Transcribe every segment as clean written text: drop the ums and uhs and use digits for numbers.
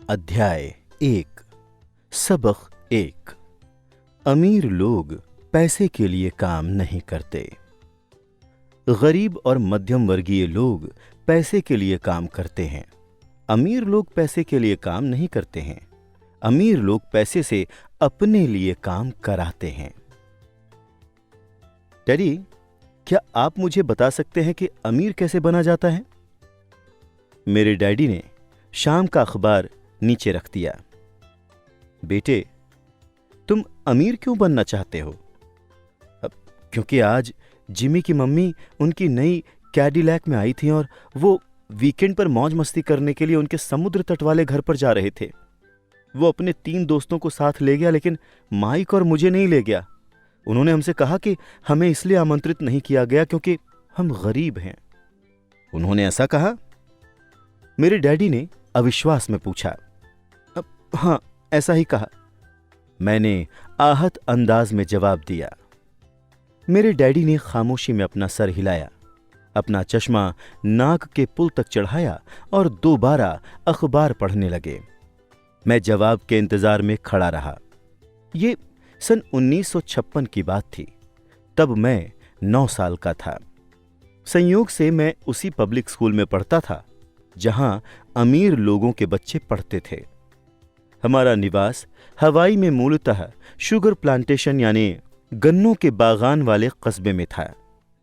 अध्याय 1 सबक 1 अमीर लोग पैसे के लिए काम नहीं करते। गरीब और मध्यम वर्गीय लोग पैसे के लिए काम करते हैं। अमीर लोग पैसे के लिए काम नहीं करते हैं। अमीर लोग पैसे से अपने लिए काम कराते हैं। डैडी, क्या आप मुझे बता सकते हैं कि अमीर कैसे बना जाता है? मेरे डैडी ने शाम का अखबार नीचे रख दिया। बेटे, तुम अमीर क्यों बनना चाहते हो? क्योंकि आज जिमी की मम्मी उनकी नई कैडिलैक में आई थी और वो वीकेंड पर मौज मस्ती करने के लिए उनके समुद्र तट वाले घर पर जा रहे थे। वो अपने 3 दोस्तों को साथ ले गया, लेकिन माइक और मुझे नहीं ले गया। उन्होंने हमसे कहा कि हमें इसलिए आमंत्रित नहीं किया गया क्योंकि हम गरीब हैं। उन्होंने ऐसा कहा? मेरे डैडी ने अविश्वास में पूछा। हाँ, ऐसा ही कहा। मैंने आहत अंदाज में जवाब दिया। मेरे डैडी ने खामोशी में अपना सर हिलाया, अपना चश्मा नाक के पुल तक चढ़ाया और दोबारा अखबार पढ़ने लगे। मैं जवाब के इंतजार में खड़ा रहा। ये सन 1956 की बात थी। तब मैं 9 साल का था। संयोग से मैं उसी पब्लिक स्कूल में पढ़ता था जहां अमीर लोगों के बच्चे पढ़ते थे। हमारा निवास हवाई में मूलतः शुगर प्लांटेशन यानी गन्नों के बागान वाले कस्बे में था।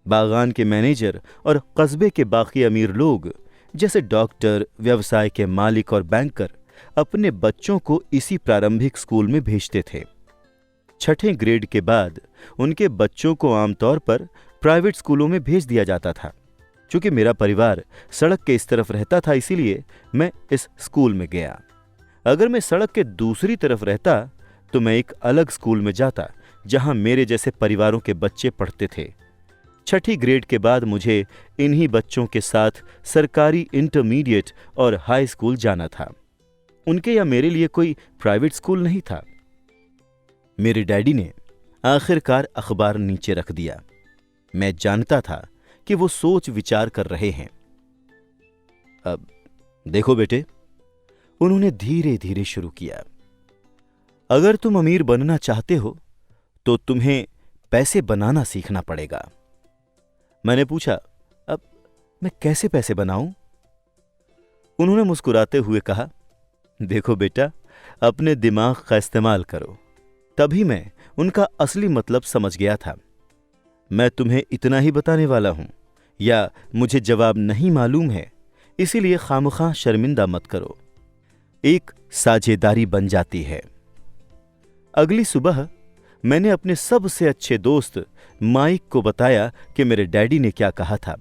बागान के मैनेजर और कस्बे के बाकी अमीर लोग जैसे डॉक्टर, व्यवसाय के मालिक और बैंकर अपने बच्चों को इसी प्रारंभिक स्कूल में भेजते थे। 6ठे ग्रेड के बाद उनके बच्चों को आमतौर पर प्राइवेट स्कूलों में भेज दिया जाता था। चूंकि मेरा परिवार सड़क के इस तरफ रहता था, इसीलिए मैं इस स्कूल में गया। अगर मैं सड़क के दूसरी तरफ रहता तो मैं एक अलग स्कूल में जाता जहां मेरे जैसे परिवारों के बच्चे पढ़ते थे। 6ठी ग्रेड के बाद मुझे इन्हीं बच्चों के साथ सरकारी इंटरमीडिएट और हाई स्कूल जाना था। उनके या मेरे लिए कोई प्राइवेट स्कूल नहीं था। मेरे डैडी ने आखिरकार अखबार नीचे रख दिया। मैं जानता था कि वो सोच विचार कर रहे हैं। अब देखो बेटे, उन्होंने धीरे धीरे शुरू किया। अगर तुम अमीर बनना चाहते हो तो तुम्हें पैसे बनाना सीखना पड़ेगा। मैंने पूछा, अब मैं कैसे पैसे बनाऊं? उन्होंने मुस्कुराते हुए कहा, देखो बेटा, अपने दिमाग का इस्तेमाल करो। तभी मैं उनका असली मतलब समझ गया था। मैं तुम्हें इतना ही बताने वाला हूं, या मुझे जवाब नहीं मालूम है, इसीलिए खामखा शर्मिंदा मत करो। एक साझेदारी बन जाती है। अगली सुबह मैंने अपने सबसे अच्छे दोस्त माइक को बताया कि मेरे डैडी ने क्या कहा था।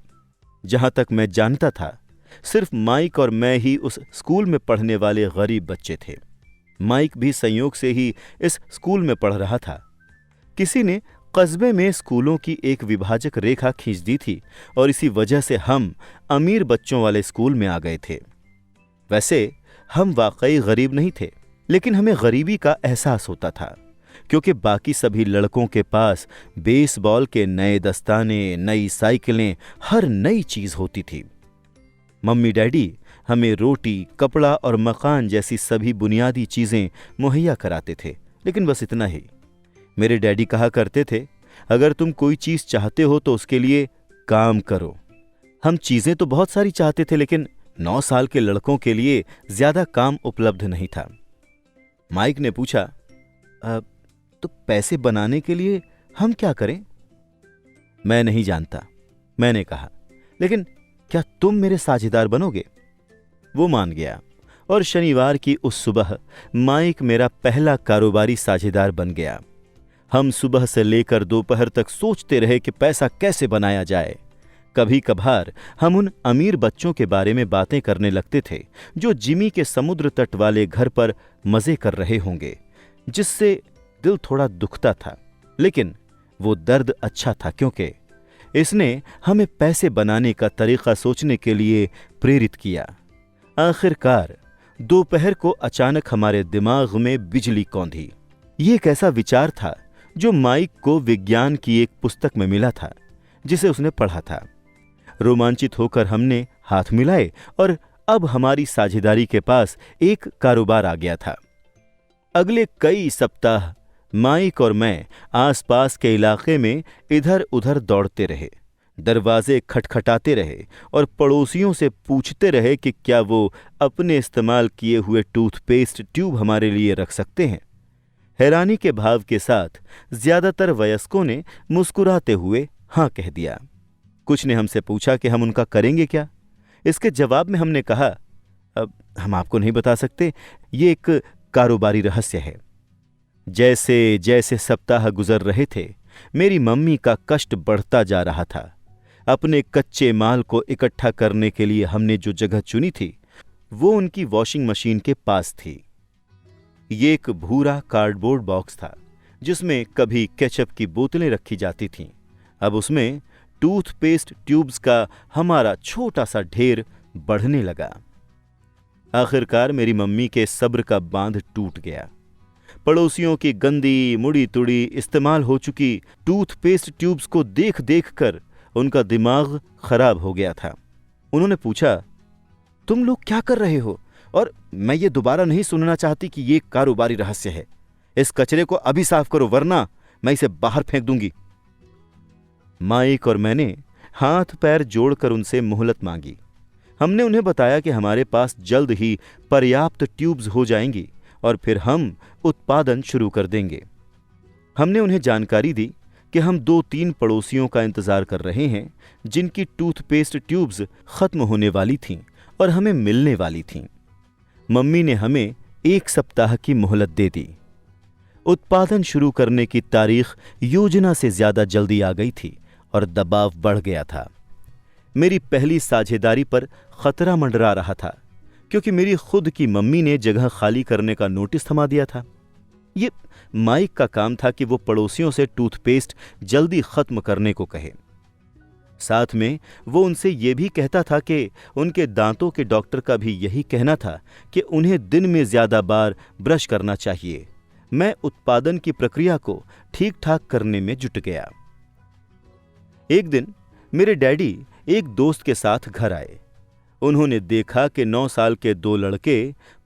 जहां तक मैं जानता था, सिर्फ माइक और मैं ही उस स्कूल में पढ़ने वाले गरीब बच्चे थे। माइक भी संयोग से ही इस स्कूल में पढ़ रहा था। किसी ने कस्बे में स्कूलों की एक विभाजक रेखा खींच दी थी और इसी वजह से हम अमीर बच्चों वाले स्कूल में आ गए थे। वैसे हम वाकई गरीब नहीं थे, लेकिन हमें गरीबी का एहसास होता था क्योंकि बाकी सभी लड़कों के पास बेसबॉल के नए दस्ताने, नई साइकिलें, हर नई चीज होती थी। मम्मी डैडी हमें रोटी, कपड़ा और मकान जैसी सभी बुनियादी चीजें मुहैया कराते थे, लेकिन बस इतना ही। मेरे डैडी कहा करते थे, अगर तुम कोई चीज चाहते हो तो उसके लिए काम करो। हम चीजें तो बहुत सारी चाहते थे, लेकिन 9 साल के लड़कों के लिए ज्यादा काम उपलब्ध नहीं था। माइक ने पूछा, तो पैसे बनाने के लिए हम क्या करें? मैं नहीं जानता, मैंने कहा, लेकिन क्या तुम मेरे साझेदार बनोगे? वो मान गया और शनिवार की उस सुबह माइक मेरा पहला कारोबारी साझेदार बन गया। हम सुबह से लेकर दोपहर तक सोचते रहे कि पैसा कैसे बनाया जाए। कभी कभार हम उन अमीर बच्चों के बारे में बातें करने लगते थे जो जिमी के समुद्र तट वाले घर पर मजे कर रहे होंगे, जिससे दिल थोड़ा दुखता था, लेकिन वो दर्द अच्छा था क्योंकि इसने हमें पैसे बनाने का तरीका सोचने के लिए प्रेरित किया। आखिरकार दोपहर को अचानक हमारे दिमाग में बिजली कौंधी। ये एक ऐसा विचार था जो माइक को विज्ञान की एक पुस्तक में मिला था जिसे उसने पढ़ा था। रोमांचित होकर हमने हाथ मिलाए और अब हमारी साझेदारी के पास एक कारोबार आ गया था। अगले कई सप्ताह माइक और मैं आसपास के इलाके में इधर उधर दौड़ते रहे, दरवाजे खटखटाते रहे और पड़ोसियों से पूछते रहे कि क्या वो अपने इस्तेमाल किए हुए टूथपेस्ट ट्यूब हमारे लिए रख सकते हैं। हैरानी के भाव के साथ ज्यादातर वयस्कों ने मुस्कुराते हुए हाँ कह दिया। कुछ ने हमसे पूछा कि हम उनका करेंगे क्या। इसके जवाब में हमने कहा, अब हम आपको नहीं बता सकते, ये एक कारोबारी रहस्य है। जैसे जैसे सप्ताह गुजर रहे थे, मेरी मम्मी का कष्ट बढ़ता जा रहा था। अपने कच्चे माल को इकट्ठा करने के लिए हमने जो जगह चुनी थी वो उनकी वॉशिंग मशीन के पास थी। ये एक भूरा कार्डबोर्ड बॉक्स था जिसमें कभी केचप की बोतलें रखी जाती थीं। अब उसमें टूथपेस्ट ट्यूब्स का हमारा छोटा सा ढेर बढ़ने लगा। आखिरकार मेरी मम्मी के सब्र का बांध टूट गया। पड़ोसियों की गंदी मुड़ी तुड़ी इस्तेमाल हो चुकी टूथपेस्ट ट्यूब्स को देख देख कर उनका दिमाग खराब हो गया था। उन्होंने पूछा, तुम लोग क्या कर रहे हो? और मैं ये दोबारा नहीं सुनना चाहती कि ये कारोबारी रहस्य है। इस कचरे को अभी साफ करो वरना मैं इसे बाहर फेंक दूंगी। माइक और मैंने हाथ पैर जोड़कर उनसे मोहलत मांगी। हमने उन्हें बताया कि हमारे पास जल्द ही पर्याप्त ट्यूब्स हो जाएंगी और फिर हम उत्पादन शुरू कर देंगे। हमने उन्हें जानकारी दी कि हम 2-3 पड़ोसियों का इंतजार कर रहे हैं जिनकी टूथपेस्ट ट्यूब्स खत्म होने वाली थीं और हमें मिलने वाली थीं। मम्मी ने हमें 1 सप्ताह की मोहलत दे दी। उत्पादन शुरू करने की तारीख योजना से ज्यादा जल्दी आ गई थी और दबाव बढ़ गया था। मेरी पहली साझेदारी पर खतरा मंडरा रहा था क्योंकि मेरी खुद की मम्मी ने जगह खाली करने का नोटिस थमा दिया था। ये माइक का काम था कि वो पड़ोसियों से टूथपेस्ट जल्दी खत्म करने को कहे। साथ में वो उनसे ये भी कहता था कि उनके दांतों के डॉक्टर का भी यही कहना था कि उन्हें दिन में ज्यादा बार ब्रश करना चाहिए। मैं उत्पादन की प्रक्रिया को ठीक ठाक करने में जुट गया। एक दिन मेरे डैडी एक दोस्त के साथ घर आए। उन्होंने देखा कि 9 साल के 2 लड़के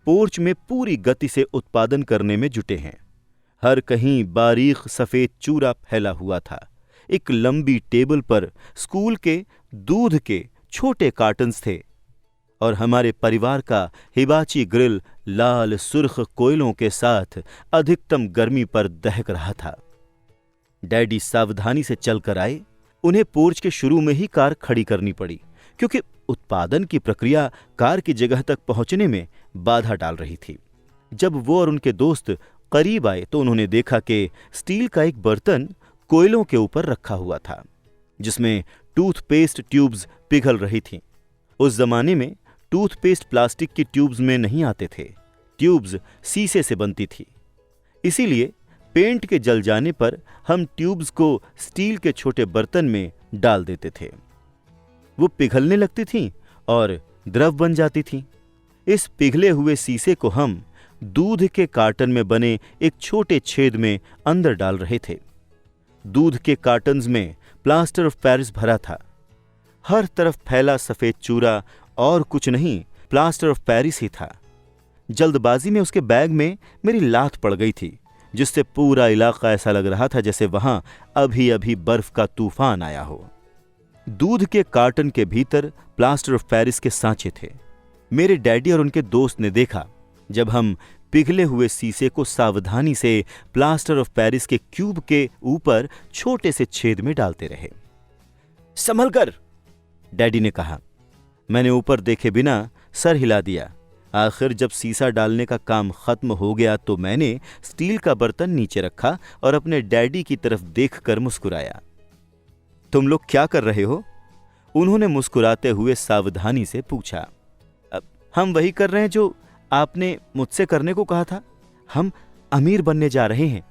पोर्च में पूरी गति से उत्पादन करने में जुटे हैं। हर कहीं बारीक सफेद चूरा फैला हुआ था। एक लंबी टेबल पर स्कूल के दूध के छोटे कार्टन्स थे और हमारे परिवार का हिबाची ग्रिल लाल सुर्ख कोयलों के साथ अधिकतम गर्मी पर दहक रहा था। डैडी सावधानी से चलकर आए। उन्हें पोर्च के शुरू में ही कार खड़ी करनी पड़ी क्योंकि उत्पादन की प्रक्रिया कार की जगह तक पहुंचने में बाधा डाल रही थी। जब वो और उनके दोस्त करीब आए तो उन्होंने देखा कि स्टील का एक बर्तन कोयलों के ऊपर रखा हुआ था जिसमें टूथपेस्ट ट्यूब्स पिघल रही थीं। उस जमाने में टूथपेस्ट प्लास्टिक की ट्यूब्स में नहीं आते थे। ट्यूब्स शीशे से बनती थी। इसीलिए पेंट के जल जाने पर हम ट्यूब्स को स्टील के छोटे बर्तन में डाल देते थे। वो पिघलने लगती थीं और द्रव बन जाती थीं। इस पिघले हुए शीशे को हम दूध के कार्टन में बने एक छोटे छेद में अंदर डाल रहे थे। दूध के कार्टन्स में प्लास्टर ऑफ पेरिस भरा था। हर तरफ फैला सफेद चूरा और कुछ नहीं, प्लास्टर ऑफ पेरिस ही था। जल्दबाजी में उसके बैग में मेरी लात पड़ गई थी जिससे पूरा इलाका ऐसा लग रहा था जैसे वहां अभी अभी बर्फ का तूफान आया हो। दूध के कार्टन के भीतर प्लास्टर ऑफ पेरिस के सांचे थे। मेरे डैडी और उनके दोस्त ने देखा जब हम पिघले हुए शीशे को सावधानी से प्लास्टर ऑफ पेरिस के क्यूब के ऊपर छोटे से छेद में डालते रहे। संभल कर, डैडी ने कहा। मैंने ऊपर देखे बिना सर हिला दिया। आखिर जब शीशा डालने का काम खत्म हो गया तो मैंने स्टील का बर्तन नीचे रखा और अपने डैडी की तरफ देखकर मुस्कुराया। तुम लोग क्या कर रहे हो? उन्होंने मुस्कुराते हुए सावधानी से पूछा। हम वही कर रहे हैं जो आपने मुझसे करने को कहा था। हम अमीर बनने जा रहे हैं,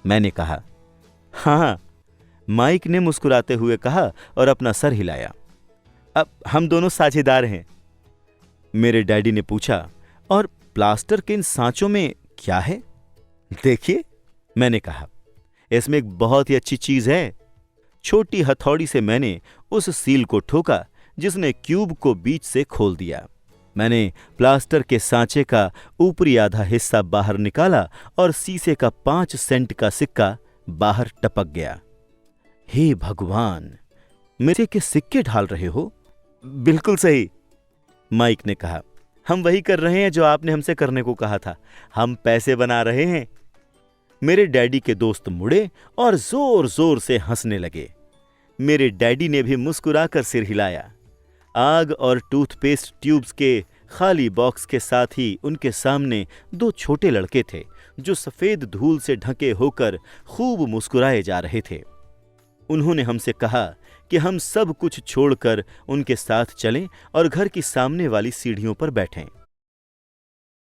मैंने कहा। हाँ, माइक ने मुस्कुराते हुए कहा और अपना सर हिलाया। अब हम दोनों साझेदार हैं, मेरे डैडी ने पूछा। और प्लास्टर के इन सांचों में क्या है? देखिए, मैंने कहा। इसमें एक बहुत ही अच्छी चीज है। छोटी हथौड़ी से मैंने उस सील को ठोका जिसने क्यूब को बीच से खोल दिया। मैंने प्लास्टर के सांचे का ऊपरी आधा हिस्सा बाहर निकाला और शीशे का 5 सेंट का सिक्का बाहर टपक गया। हे भगवान, मेरे के सिक्के ढाल रहे हो? बिल्कुल सही, माइक ने कहा। हम वही कर रहे हैं जो आपने हमसे करने को कहा था। हम पैसे बना रहे हैं। मेरे डैडी के दोस्त मुड़े और जोर जोर से हंसने लगे। मेरे डैडी ने भी मुस्कुराकर सिर हिलाया। आग और टूथपेस्ट ट्यूब्स के खाली बॉक्स के साथ ही उनके सामने 2 छोटे लड़के थे जो सफेद धूल से ढके होकर खूब मुस्कुराए जा रहे थे। उन्होंने हमसे कहा कि हम सब कुछ छोड़कर उनके साथ चलें और घर की सामने वाली सीढ़ियों पर बैठें।